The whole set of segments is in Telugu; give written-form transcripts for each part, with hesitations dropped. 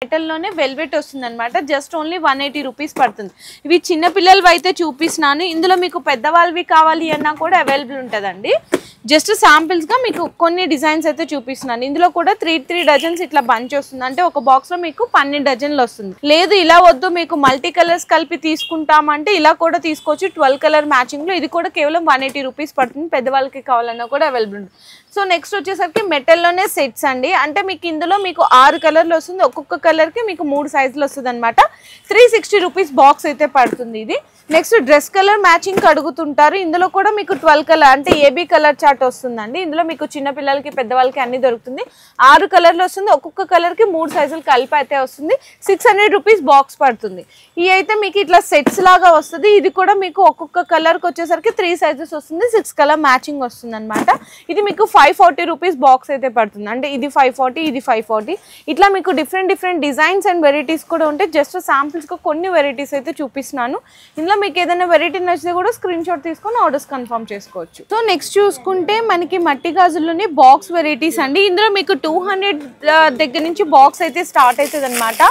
మెటల్ లోనే వెల్వెట్ వస్తుందన్నమాట. జస్ట్ ఓన్లీ 180 రూపీస్ పడుతుంది. ఇవి చిన్న పిల్లలవి అయితే చూపిస్తున్నాను. ఇందులో మీకు పెద్దవాళ్ళవి కావాలి అన్నా కూడా అవైలబుల్ ఉంటుందండి. జస్ట్ శాంపిల్స్ గా మీకు కొన్ని డిజైన్స్ అయితే చూపిస్తున్నాను. ఇందులో కూడా 3 డజన్స్ ఇట్లా బంచ్ వస్తుంది. అంటే ఒక బాక్స్ లో మీకు 12 డజన్లు వస్తుంది. లేదు ఇలా వద్దు మీకు మల్టీ కలర్స్ కలిపి తీసుకుంటామంటే ఇలా కూడా తీసుకోవచ్చు. 12 కలర్ మ్యాచింగ్ లో ఇది కూడా కేవలం 180 రూపీస్ పడుతుంది. పెద్దవాళ్ళకి కావాలన్నా కూడా అవైలబుల్ ఉంటుంది. సో నెక్స్ట్ వచ్చేసరికి మెటల్లోనే సెట్స్ అండి. అంటే మీకు ఇందులో మీకు 6 కలర్లు వస్తుంది. ఒక్కొక్క కలర్కి మీకు 3 సైజులు వస్తుంది అనమాట. 360 రూపీస్ బాక్స్ అయితే పడుతుంది ఇది. నెక్స్ట్ డ్రెస్ కలర్ మ్యాచింగ్ అడుగుతుంటారు. ఇందులో కూడా మీకు 12 కలర్ అంటే ఏబీ కలర్ చార్ట్ వస్తుందండి. ఇందులో మీకు చిన్న పిల్లలకి పెద్దవాళ్ళకి అన్ని దొరుకుతుంది. 6 కలర్లు వస్తుంది. ఒక్కొక్క కలర్కి 3 సైజులు కలిపి అయితే వస్తుంది. 600 రూపీస్ బాక్స్ పడుతుంది. ఇవి అయితే మీకు ఇట్లా సెట్స్ లాగా వస్తుంది. ఇది కూడా మీకు ఒక్కొక్క కలర్కి వచ్చేసరికి 3 సైజెస్ వస్తుంది. 6 కలర్ మ్యాచింగ్ వస్తుంది అనమాట. ఇది మీకు 540 రూపీస్ బాక్స్ అయితే పడుతుంది. అంటే ఇది 540 ఇది 540 ఇట్లా మీకు డిఫరెంట్ డిజైన్స్ అండ్ వెరైటీస్ కూడా ఉంటాయి. జస్ట్ శాంపిల్స్గా కొన్ని వెరైటీస్ అయితే చూపిస్తున్నాను. ఇందులో మీకు ఏదైనా వెరైటీ నచ్చితే కూడా స్క్రీన్ షాట్ తీసుకొని ఆర్డర్స్ కన్ఫర్మ్ చేసుకోవచ్చు. సో నెక్స్ట్ చూసుకుంటే మనకి మట్టి గాజుల్లోనే బాక్స్ వెరైటీస్ అండి. ఇందులో మీకు 200 దగ్గర నుంచి బాక్స్ అయితే స్టార్ట్ అవుతుంది అనమాట.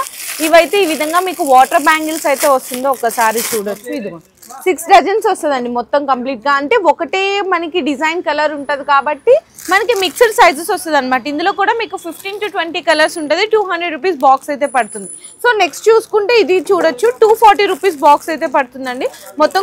ఇవైతే ఈ విధంగా మీకు వాటర్ బ్యాంగిల్స్ అయితే వస్తుందో ఒకసారి చూడొచ్చు. ఇదిగో 6 డజన్స్ వస్తుందండి మొత్తం కంప్లీట్ గా. అంటే ఒకటే మనకి డిజైన్ కలర్ ఉంటుంది కాబట్టి మనకి మిక్స్డ్ సైజెస్ వస్తుంది అనమాట. ఇందులో కూడా మీకు 15 to 20 కలర్స్ ఉంటుంది. 200 రూపీస్ బాక్స్ అయితే పడుతుంది. సో నెక్స్ట్ చూసుకుంటే ఇది చూడొచ్చు 240 రూపీస్ బాక్స్ అయితే పడుతుందండి. మొత్తం